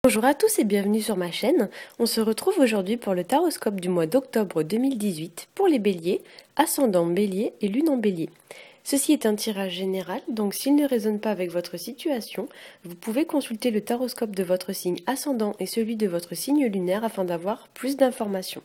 Bonjour à tous et bienvenue sur ma chaîne. On se retrouve aujourd'hui pour le taroscope du mois d'octobre 2018 pour les béliers, ascendant bélier et lune en bélier. Ceci est un tirage général, donc s'il ne résonne pas avec votre situation, vous pouvez consulter le taroscope de votre signe ascendant et celui de votre signe lunaire afin d'avoir plus d'informations.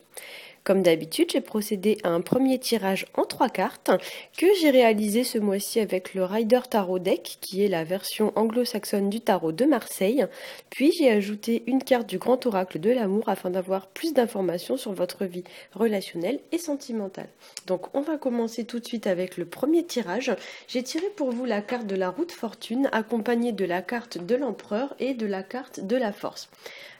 Comme d'habitude, j'ai procédé à un premier tirage en 3 cartes que j'ai réalisé ce mois-ci avec le Rider Tarot Deck, qui est la version anglo-saxonne du tarot de Marseille. Puis j'ai ajouté une carte du Grand Oracle de l'amour afin d'avoir plus d'informations sur votre vie relationnelle et sentimentale. Donc on va commencer tout de suite avec le premier tirage. J'ai tiré pour vous la carte de la roue de fortune accompagnée de la carte de l'empereur et de la carte de la force.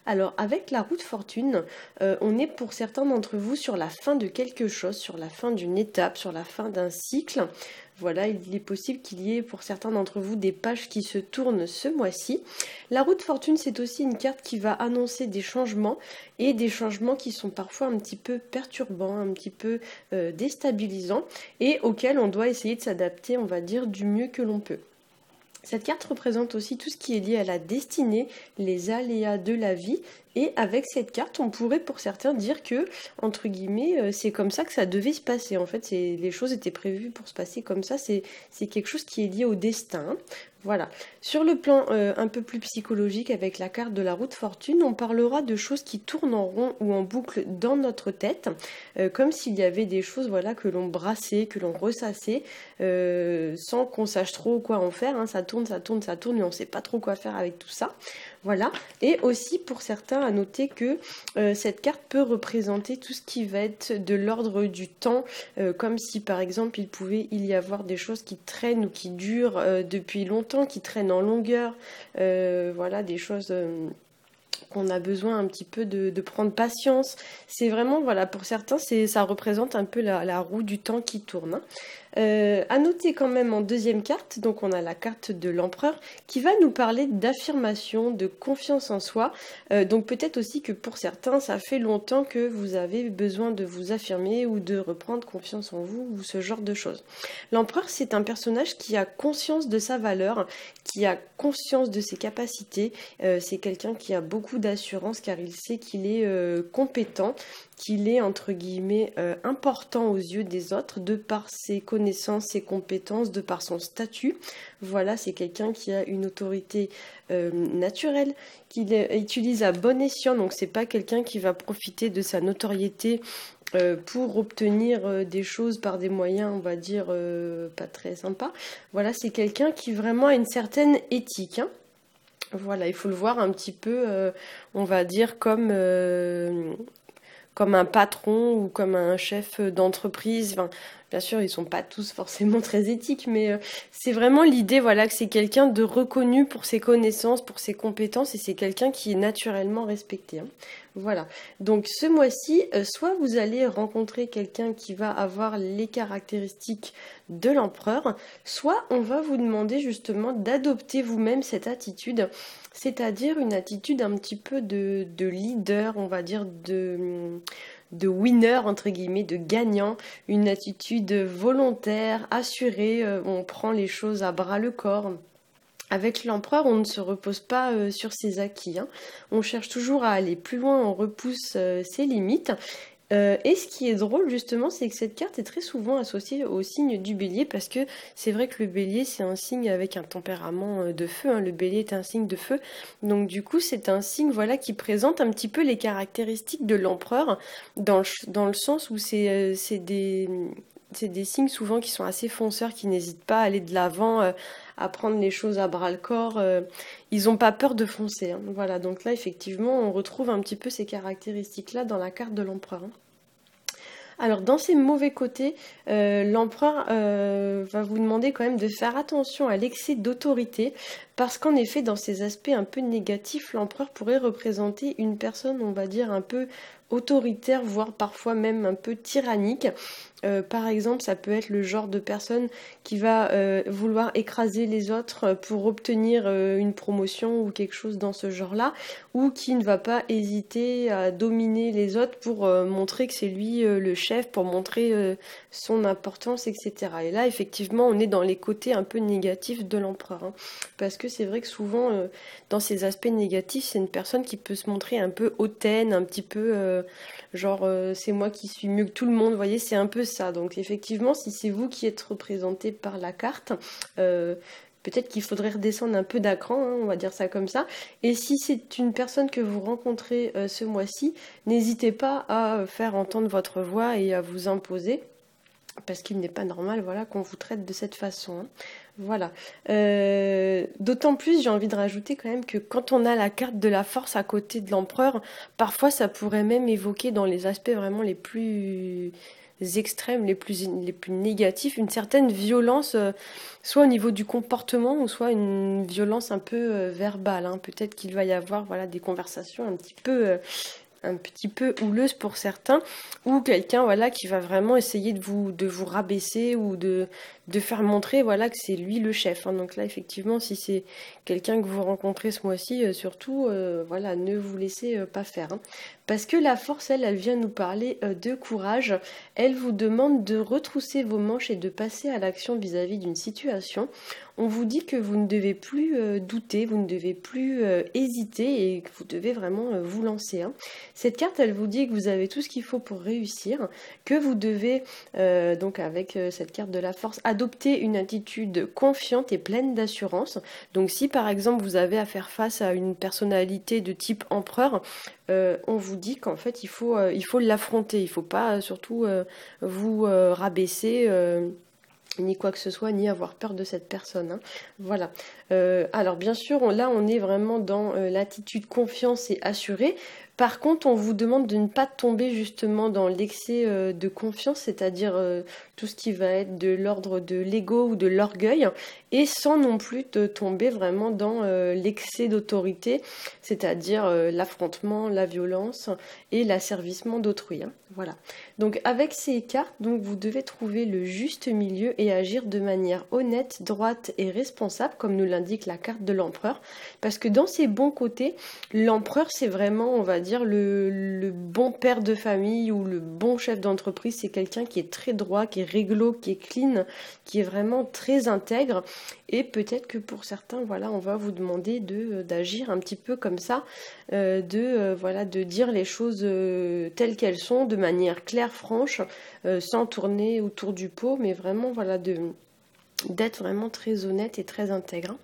Alors avec la roue de fortune, on est pour certains d'entre vous sur la fin de quelque chose, sur la fin d'une étape, sur la fin d'un cycle. Voilà, il est possible qu'il y ait pour certains d'entre vous des pages qui se tournent ce mois-ci. La roue de fortune, c'est aussi une carte qui va annoncer des changements et des changements qui sont parfois un petit peu perturbants, un petit peu déstabilisants et auxquels on doit essayer de s'adapter, on va dire, du mieux que l'on peut. Cette carte représente aussi tout ce qui est lié à la destinée, les aléas de la vie. Et avec cette carte, on pourrait pour certains dire que, entre guillemets, c'est comme ça que ça devait se passer. En fait, les choses étaient prévues pour se passer comme ça. C'est quelque chose qui est lié au destin. Voilà. Sur le plan un peu plus psychologique, avec la carte de la roue de fortune, on parlera de choses qui tournent en rond ou en boucle dans notre tête, comme s'il y avait des choses voilà, que l'on brassait, que l'on ressassait, sans qu'on sache trop quoi en faire. Hein. Ça tourne, ça tourne, ça tourne, mais on ne sait pas trop quoi faire avec tout ça. Voilà. Et aussi pour certains, à noter que cette carte peut représenter tout ce qui va être de l'ordre du temps, comme si par exemple il pouvait y avoir des choses qui traînent ou qui durent depuis longtemps, qui traînent en longueur, voilà, des choses qu'on a besoin un petit peu de prendre patience. C'est vraiment, voilà, pour certains, ça représente un peu la roue du temps qui tourne. Hein. À noter quand même en deuxième carte, donc on a la carte de l'empereur qui va nous parler d'affirmation, de confiance en soi. Donc peut-être aussi que pour certains, ça fait longtemps que vous avez besoin de vous affirmer ou de reprendre confiance en vous ou ce genre de choses. L'empereur, c'est un personnage qui a conscience de sa valeur, qui a conscience de ses capacités. C'est quelqu'un qui a beaucoup d'assurance car il sait qu'il est compétent, qu'il est entre guillemets important aux yeux des autres de par ses connaissances, ses compétences, de par son statut. Voilà, c'est quelqu'un qui a une autorité naturelle, qu'il utilise à bon escient, donc c'est pas quelqu'un qui va profiter de sa notoriété pour obtenir des choses par des moyens, on va dire, pas très sympas. Voilà, c'est quelqu'un qui vraiment a une certaine éthique. Hein. Voilà, il faut le voir un petit peu, on va dire, comme un patron ou comme un chef d'entreprise. Enfin, bien sûr, ils sont pas tous forcément très éthiques, mais c'est vraiment l'idée, voilà, que c'est quelqu'un de reconnu pour ses connaissances, pour ses compétences, et c'est quelqu'un qui est naturellement respecté. Hein. Voilà. Donc ce mois-ci, soit vous allez rencontrer quelqu'un qui va avoir les caractéristiques de l'empereur, soit on va vous demander justement d'adopter vous-même cette attitude, c'est-à-dire une attitude un petit peu de leader, on va dire de winner, entre guillemets, de gagnant, une attitude volontaire, assurée, on prend les choses à bras le corps. Avec l'empereur, on ne se repose pas sur ses acquis. Hein. On cherche toujours à aller plus loin, on repousse ses limites. Et ce qui est drôle justement, c'est que cette carte est très souvent associée au signe du bélier parce que c'est vrai que le bélier c'est un signe avec un tempérament de feu, hein. Le bélier est un signe de feu, donc du coup c'est un signe voilà, qui présente un petit peu les caractéristiques de l'empereur dans le sens où c'est des signes souvent qui sont assez fonceurs, qui n'hésitent pas à aller de l'avant, à prendre les choses à bras le corps. Ils n'ont pas peur de foncer. Hein. Voilà, donc là effectivement on retrouve un petit peu ces caractéristiques-là dans la carte de l'empereur. Hein. Alors dans ces mauvais côtés, l'empereur va vous demander quand même de faire attention à l'excès d'autorité parce qu'en effet dans ces aspects un peu négatifs, l'empereur pourrait représenter une personne on va dire un peu autoritaire, voire parfois même un peu tyrannique. Par exemple, ça peut être le genre de personne qui va vouloir écraser les autres pour obtenir une promotion ou quelque chose dans ce genre-là, ou qui ne va pas hésiter à dominer les autres pour montrer que c'est lui le chef, pour montrer son importance, etc. Et là, effectivement, on est dans les côtés un peu négatifs de l'empereur, hein. Parce que c'est vrai que souvent, dans ces aspects négatifs, c'est une personne qui peut se montrer un peu hautaine, un petit peu genre c'est moi qui suis mieux que tout le monde, vous voyez, c'est un peu ça. Donc effectivement, si c'est vous qui êtes représenté par la carte, peut-être qu'il faudrait redescendre un peu d'écran, hein, on va dire ça comme ça. Et si c'est une personne que vous rencontrez ce mois-ci, n'hésitez pas à faire entendre votre voix et à vous imposer, parce qu'il n'est pas normal, voilà, qu'on vous traite de cette façon, hein. Voilà. D'autant plus, j'ai envie de rajouter quand même que quand on a la carte de la force à côté de l'empereur, parfois ça pourrait même évoquer dans les aspects vraiment les plus extrêmes, les plus négatifs, une certaine violence, soit au niveau du comportement, ou soit une violence un peu verbale, hein. Peut-être qu'il va y avoir voilà, des conversations un petit peu houleuse pour certains, ou quelqu'un voilà qui va vraiment essayer de vous rabaisser ou de faire montrer voilà que c'est lui le chef, hein. Donc là effectivement si c'est quelqu'un que vous rencontrez ce mois-ci, surtout voilà, ne vous laissez pas faire, hein. Parce que la force, elle vient nous parler de courage. Elle vous demande de retrousser vos manches et de passer à l'action vis-à-vis d'une situation. On vous dit que vous ne devez plus douter, vous ne devez plus hésiter et que vous devez vraiment vous lancer, hein. Cette carte, elle vous dit que vous avez tout ce qu'il faut pour réussir, que vous devez, donc avec cette carte de la force, adopter une attitude confiante et pleine d'assurance. Donc si par exemple vous avez à faire face à une personnalité de type empereur, on vous dit qu'en fait il faut l'affronter, il ne faut pas surtout vous rabaisser. Ni quoi que ce soit, ni avoir peur de cette personne, hein. Voilà. Alors bien sûr, là on est vraiment dans l'attitude confiance et assurée. Par contre, on vous demande de ne pas tomber justement dans l'excès de confiance, c'est-à-dire tout ce qui va être de l'ordre de l'ego ou de l'orgueil, et sans non plus de tomber vraiment dans l'excès d'autorité, c'est-à-dire l'affrontement, la violence et l'asservissement d'autrui, hein. Voilà. Donc avec ces cartes, donc, vous devez trouver le juste milieu et agir de manière honnête, droite et responsable, comme nous l'indique la carte de l'empereur. Parce que dans ses bons côtés, l'empereur, c'est vraiment, on va dire, le bon père de famille ou le bon chef d'entreprise. C'est quelqu'un qui est très droit, qui est réglo, qui est clean, qui est vraiment très intègre. Et peut-être que pour certains, voilà, on va vous demander d'agir un petit peu comme ça, voilà, de dire les choses telles qu'elles sont, de manière claire, franche, sans tourner autour du pot, mais vraiment, voilà, d'être vraiment très honnête et très intègre, hein.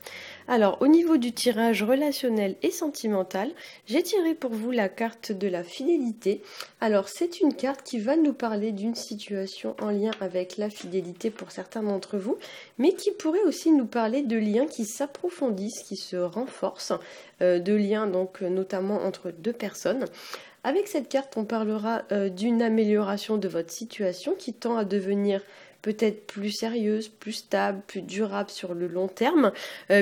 Alors, au niveau du tirage relationnel et sentimental, j'ai tiré pour vous la carte de la fidélité. Alors, c'est une carte qui va nous parler d'une situation en lien avec la fidélité pour certains d'entre vous, mais qui pourrait aussi nous parler de liens qui s'approfondissent, qui se renforcent, de liens donc notamment entre deux personnes. Avec cette carte, on parlera d'une amélioration de votre situation qui tend à devenir peut-être plus sérieuse, plus stable, plus durable sur le long terme,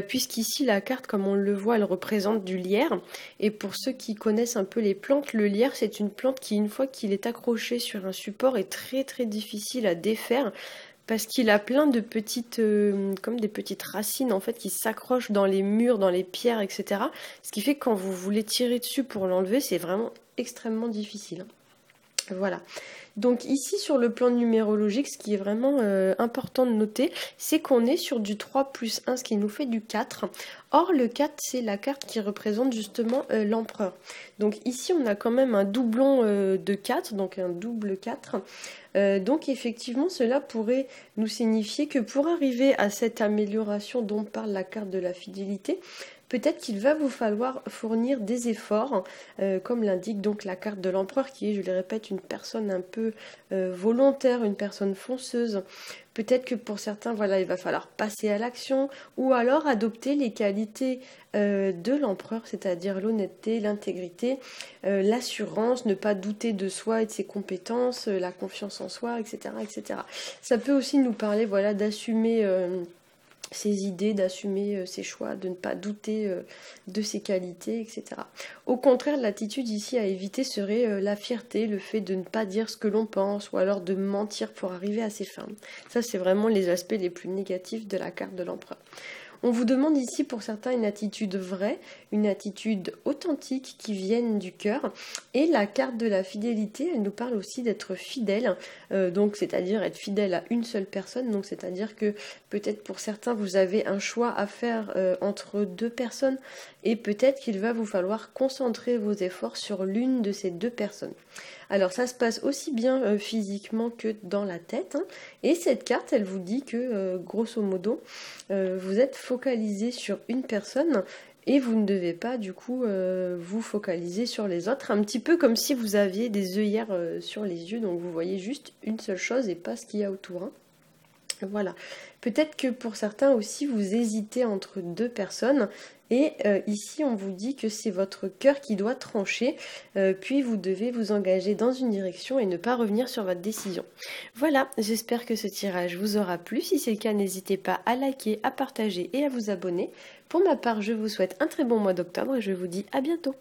puisqu'ici la carte, comme on le voit, elle représente du lierre. Et pour ceux qui connaissent un peu les plantes, le lierre, c'est une plante qui, une fois qu'il est accroché sur un support, est très très difficile à défaire, parce qu'il a plein de petites, comme des petites racines en fait qui s'accrochent dans les murs, dans les pierres, etc. Ce qui fait que quand vous voulez tirer dessus pour l'enlever, c'est vraiment extrêmement difficile. Voilà. Donc ici sur le plan numérologique, ce qui est vraiment important de noter, c'est qu'on est sur du 3 plus 1, ce qui nous fait du 4. Or le 4, c'est la carte qui représente justement l'empereur. Donc ici on a quand même un doublon de 4, donc un double 4. Donc effectivement cela pourrait nous signifier que pour arriver à cette amélioration dont parle la carte de la fidélité, peut-être qu'il va vous falloir fournir des efforts, comme l'indique donc la carte de l'empereur qui est, je le répète, une personne un peu volontaire, une personne fonceuse. Peut-être que pour certains, voilà, il va falloir passer à l'action ou alors adopter les qualités de l'empereur, c'est-à-dire l'honnêteté, l'intégrité, l'assurance, ne pas douter de soi et de ses compétences, la confiance en soi, etc., etc. Ça peut aussi nous parler, voilà, d'assumer ses idées, d'assumer ses choix, de ne pas douter de ses qualités, etc. Au contraire, l'attitude ici à éviter serait la fierté, le fait de ne pas dire ce que l'on pense, ou alors de mentir pour arriver à ses fins. Ça, c'est vraiment les aspects les plus négatifs de la carte de l'empereur. On vous demande ici pour certains une attitude vraie, une attitude authentique qui vienne du cœur. Et la carte de la fidélité, elle nous parle aussi d'être fidèle, donc c'est-à-dire être fidèle à une seule personne. Donc c'est-à-dire que peut-être pour certains vous avez un choix à faire entre deux personnes et peut-être qu'il va vous falloir concentrer vos efforts sur l'une de ces deux personnes. Alors ça se passe aussi bien physiquement que dans la tête. Hein. Et cette carte, elle vous dit que grosso modo, vous êtes focalisé sur une personne et vous ne devez pas du coup vous focaliser sur les autres. Un petit peu comme si vous aviez des œillères sur les yeux, donc vous voyez juste une seule chose et pas ce qu'il y a autour. Hein. Voilà. Peut-être que pour certains aussi, vous hésitez entre deux personnes. Et ici, on vous dit que c'est votre cœur qui doit trancher, puis vous devez vous engager dans une direction et ne pas revenir sur votre décision. Voilà, j'espère que ce tirage vous aura plu. Si c'est le cas, n'hésitez pas à liker, à partager et à vous abonner. Pour ma part, je vous souhaite un très bon mois d'octobre et je vous dis à bientôt.